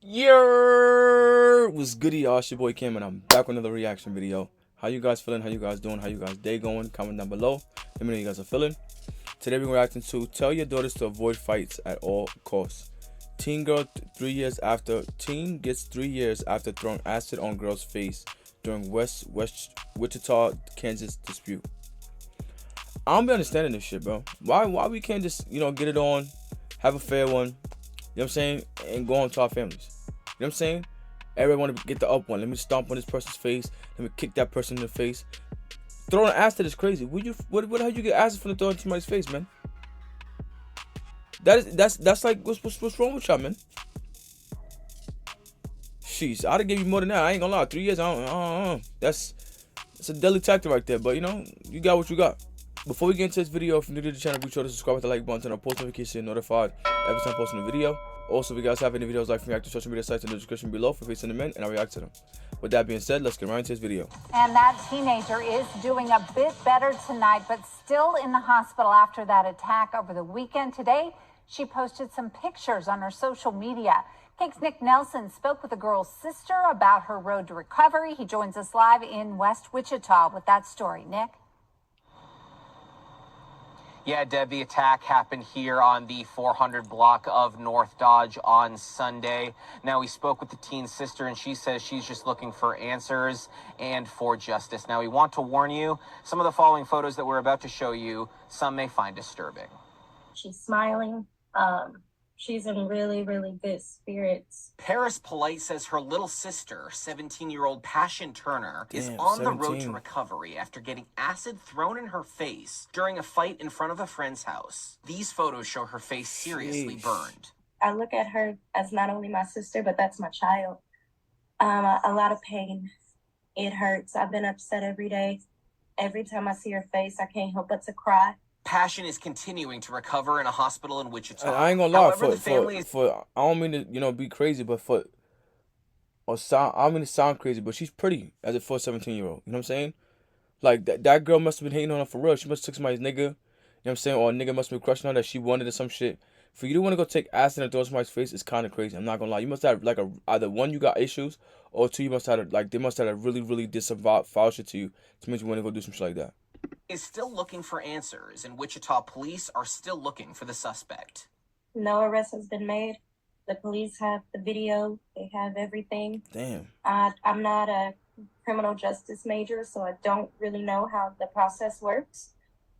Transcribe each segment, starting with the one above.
Yo, what's goody, y'all? It's your boy Kim, and I'm back with another reaction video. How you guys feeling? How you guys doing? How you guys day going? Comment down below. Let me know how you guys are feeling. Today we're reacting to Tell Your Daughters to Avoid Fights at All Costs. Teen gets 3 years after throwing acid on girl's face during West Wichita, Kansas dispute. I don't be understanding this shit, bro. Why we can't just get it on, have a fair one, you know what I'm saying, and go on to our families. You know what I'm saying? Everybody want to get the up one. Let me stomp on this person's face. Let me kick that person in the face. Throwing acid is crazy. What the hell you get acid from throwing somebody's face, man? That's like what's wrong with y'all, man? Jeez, I'd have give you more than that. I ain't gonna lie. 3 years, I don't. That's a deadly tactic right there. But you got what you got. Before we get into this video, if you're new to the channel, be sure to subscribe with the like button, turn on post notifications so you're notified every time I post a new video. Also, if you guys have any videos like from react to social media sites in the description below, for free, send them in and I'll react to them. With that being said, let's get right into this video. And that teenager is doing a bit better tonight, but still in the hospital after that attack over the weekend. Today, she posted some pictures on her social media. KAKE's Nick Nelson spoke with the girl's sister about her road to recovery. He joins us live in West Wichita with that story. Nick? Yeah, Deb, the attack happened here on the 400 block of North Dodge on Sunday. Now, we spoke with the teen's sister, and she says she's just looking for answers and for justice. Now, we want to warn you, some of the following photos that we're about to show you, some may find disturbing. She's smiling. She's in really, really good spirits. Paris Polite says her little sister, 17-year-old Passion Turner, is on 17. the road to recovery after getting acid thrown in her face during a fight in front of a friend's house. These photos show her face seriously burned. I look at her as not only my sister, but that's my child. A lot of pain. It hurts. I've been upset every day. Every time I see her face, I can't help but to cry. Passion is continuing to recover in a hospital in Wichita. I ain't gonna lie, However, for I don't mean to be crazy, but I don't mean to sound crazy, but she's pretty as a 17-year-old. You know what I'm saying? Like that girl must have been hating on her for real. She must have took somebody's nigga. You know what I'm saying? Or a nigga must have been crushing on her that she wanted or some shit. For you to want to go take acid and throw somebody's face is kind of crazy. I'm not gonna lie. You must have like either one, you got issues, or two, you must have they must have really did some foul shit to you to make you want to go do some shit like that. Is still looking for answers, and Wichita police are still looking for the suspect. No arrest has been made. The police have the video. They have everything. Damn. I'm not a criminal justice major, so I don't really know how the process works.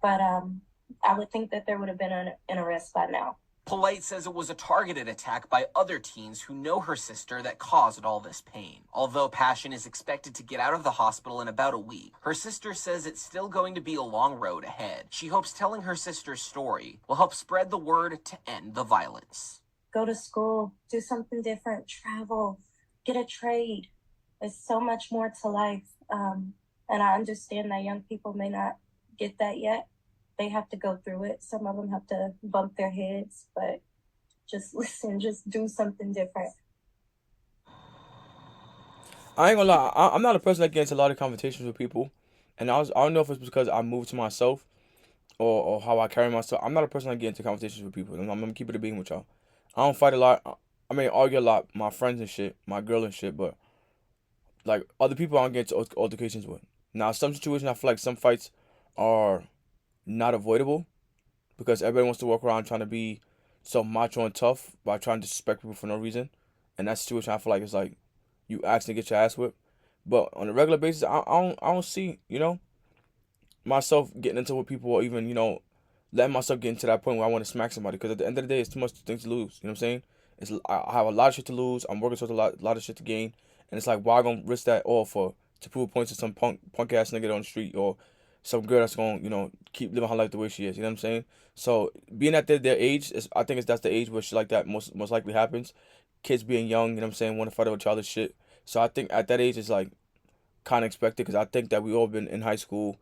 But I would think that there would have been an arrest by now. Polite says it was a targeted attack by other teens who know her sister that caused all this pain. Although Passion is expected to get out of the hospital in about a week, her sister says it's still going to be a long road ahead. She hopes telling her sister's story will help spread the word to end the violence. Go to school, do something different, travel, get a trade. There's so much more to life. And I understand that young people may not get that yet. They have to go through it. Some of them have to bump their heads, but just listen, just do something different. I ain't gonna lie. I'm not a person that gets into a lot of conversations with people, and I don't know if it's because I moved to myself or how I carry myself. I'm not a person that get into conversations with people. I'm gonna keep it a being with y'all. I don't fight a lot. I mean, argue a lot. My friends and shit, my girl and shit, but like other people, I don't get into altercations with. Now, some situations I feel like some fights are not avoidable because everybody wants to walk around trying to be so macho and tough by trying to disrespect people for no reason, and that situation I feel like it's like you actually get your ass whipped. But on a regular basis, I don't see myself getting into with people, or even letting myself get into that point where I want to smack somebody, because at the end of the day, it's too much things to lose. You know what I'm saying? I have a lot of shit to lose. I'm working towards a lot of shit to gain, and it's like, why I gonna risk that all to prove points to some punk ass nigga on the street, or some girl that's gonna keep living her life the way she is. You know what I'm saying? So being at their age, I think that's the age where shit like that most likely happens. Kids being young, you know what I'm saying, want to fight over childish shit. So I think at that age it's like kind of expected, because I think that we all been in high school,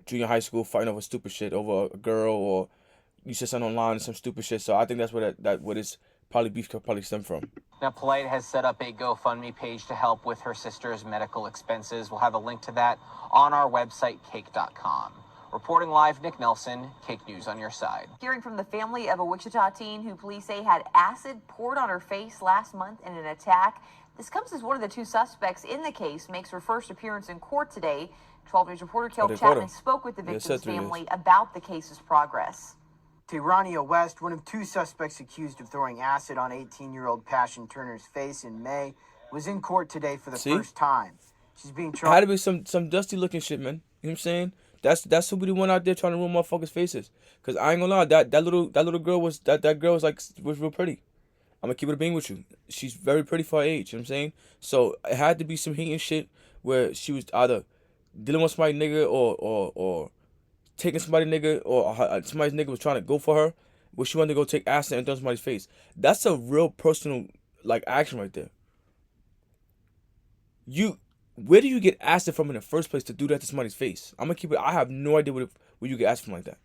junior high school, fighting over stupid shit, over a girl, or you said something online and some stupid shit. So I think that's where what is probably beef could probably stem from. Now, Polite has set up a GoFundMe page to help with her sister's medical expenses. We'll have a link to that on our website, kake.com. Reporting live, Nick Nelson, Cake News on your side. Hearing from the family of a Wichita teen who police say had acid poured on her face last month in an attack. This comes as one of the two suspects in the case makes her first appearance in court today. 12 News reporter Kel Chapman spoke with the victim's family about the case's progress. Tyrania West, one of two suspects accused of throwing acid on 18-year-old Passion Turner's face in May, was in court today for the first time. She's being tried. It had to be some dusty looking shit, man. You know what I'm saying? That's who be the one out there trying to ruin motherfuckers' faces. Cause I ain't gonna lie, that little girl was was real pretty. I'm gonna keep it a being with you. She's very pretty for her age, you know what I'm saying? So it had to be some heat and shit where she was either dealing with somebody nigga or taking somebody nigga or somebody's nigga was trying to go for her, where she wanted to go take acid and throw somebody's face. That's a real personal action right there. Where do you get acid from in the first place to do that to somebody's face? I'm gonna keep it. I have no idea where you get acid from like that.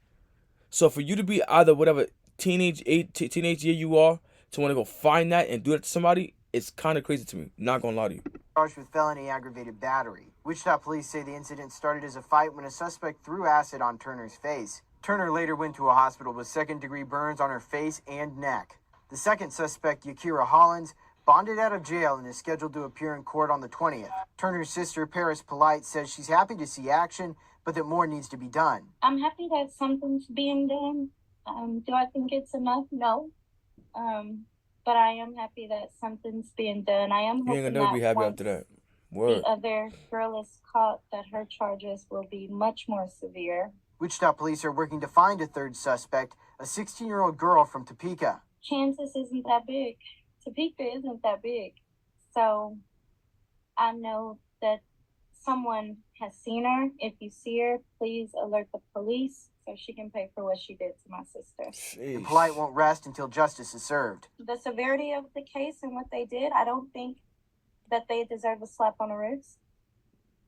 So for you to be either whatever teenage year you are to want to go find that and do that to somebody, it's kind of crazy to me. Not gonna lie to you. Charged with felony aggravated battery. Wichita police say the incident started as a fight when a suspect threw acid on Turner's face. Turner later went to a hospital with second-degree burns on her face and neck. The second suspect, Yakira Hollins, bonded out of jail and is scheduled to appear in court on the 20th. Turner's sister, Paris Polite, says she's happy to see action, but that more needs to be done. I'm happy that something's being done. Do I think it's enough? No. But I am happy that something's being done. I am hoping that be happy after that. Word. The other girl is caught, that her charges will be much more severe. Wichita police are working to find a third suspect, a 16-year-old girl from Topeka. Kansas isn't that big. Topeka isn't that big. So I know that someone has seen her. If you see her, please alert the police so she can pay for what she did to my sister. The Polite won't rest until justice is served. The severity of the case and what they did, I don't think that they deserve a slap on the wrist.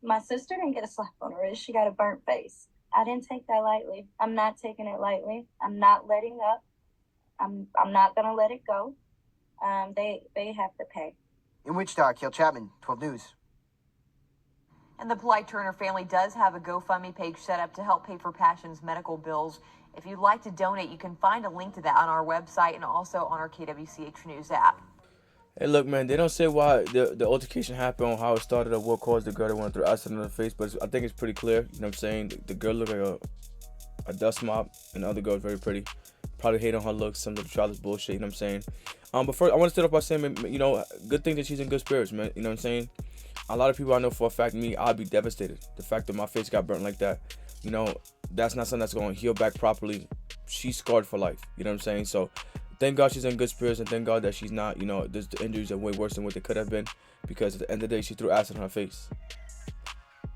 My sister didn't get a slap on the wrist. She got a burnt face. I didn't take that lightly. I'm not taking it lightly. I'm not letting up. I'm not going to let it go. They have to pay. In Wichita, Kel Chapman, 12 News. And the Polite Turner family does have a GoFundMe page set up to help pay for Passion's medical bills. If you'd like to donate, you can find a link to that on our website and also on our KWCH News app. Hey, look, man, they don't say why the altercation happened or how it started or what caused the girl that went through acid in her face, but I think it's pretty clear. You know what I'm saying? The girl looked like a dust mop, and the other girl was very pretty. Probably hate on her looks, some of the childish bullshit, you know what I'm saying? But first, I want to start off by saying, you know, good thing that she's in good spirits, man. You know what I'm saying? A lot of people I know for a fact, me, I'd be devastated. The fact that my face got burnt like that, you know, that's not something that's going to heal back properly. She's scarred for life, you know what I'm saying? So thank God she's in good spirits, and thank God that she's not, you know, the injuries are way worse than what they could have been, because at the end of the day, she threw acid on her face.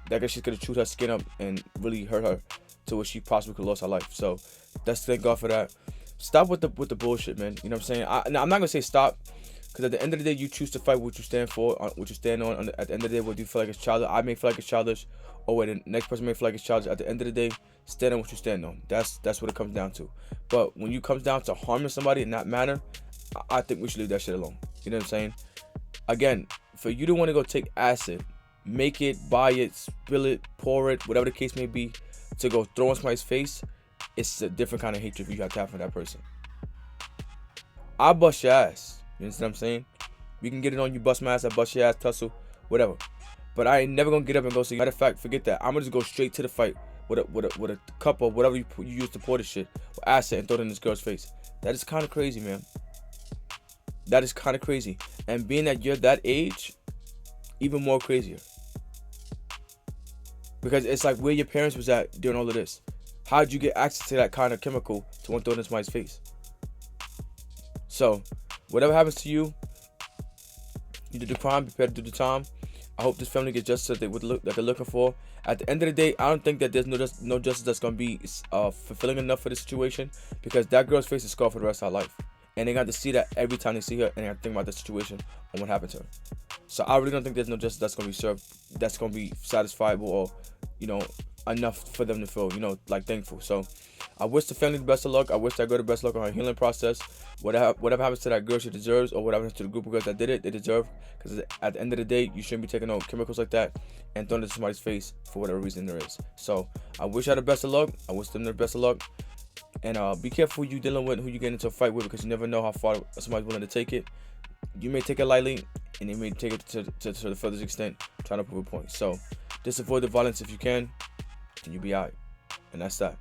That guy, she could have chewed her skin up and really hurt her to where she possibly could have lost her life. So that's thank God for that. Stop with the bullshit, man. You know what I'm saying? I'm not gonna say stop, because at the end of the day, you choose to fight what you stand for, what you stand on. At the end of the day, what you feel like is childish, I may feel like it's childish, or what the next person may feel like it's childish. At the end of the day, stand on what you stand on. That's what it comes down to. But when you comes down to harming somebody in that manner, I think we should leave that shit alone. You know what I'm saying? Again, for you to want to go take acid, make it, buy it, spill it, pour it, whatever the case may be, to go throw on somebody's face, it's a different kind of hatred you have to have for that person. I bust your ass. You understand what I'm saying? We can get it on you, bust my ass, I bust your ass, tussle, whatever. But I ain't never gonna get up and go see. Matter of fact, forget that. I'm gonna just go straight to the fight with a cup or whatever you use to pour this shit, or acid, and throw it in this girl's face. That is kind of crazy, man. That is kind of crazy. And being that you're that age, even more crazier. Because it's like where your parents was at during all of this. How did you get access to that kind of chemical to want to throw it in somebody's face? So, whatever happens to you, you did the crime, prepare to do the time. I hope this family gets justice that they're looking for. At the end of the day, I don't think that there's no justice that's going to be fulfilling enough for this situation, because that girl's face is scarred for the rest of her life. And they got to see that every time they see her, and they got to think about the situation and what happened to her. So I really don't think there's no justice that's going to be served, that's going to be satisfiable or, you know, enough for them to feel, you know, like thankful. So I wish the family the best of luck. I wish that girl the best of luck on her healing process. Whatever happens to that girl, she deserves, or whatever happens to the group of girls that did it, they deserve. Because at the end of the day, you shouldn't be taking no chemicals like that and throwing it to somebody's face for whatever reason there is. So I wish her the best of luck. I wish them the best of luck. And be careful who you dealing with, who you get into a fight with, because you never know how far somebody's willing to take it. You may take it lightly, and they may take it to the furthest extent, trying to prove a point. So just avoid the violence if you can, and you'll be alright. And that's that.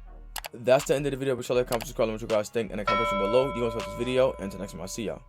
That's the end of the video. Be sure to like, comment, subscribe, let me know what you guys think, and the comment section below. You guys watch this video, and until next time, I'll see y'all.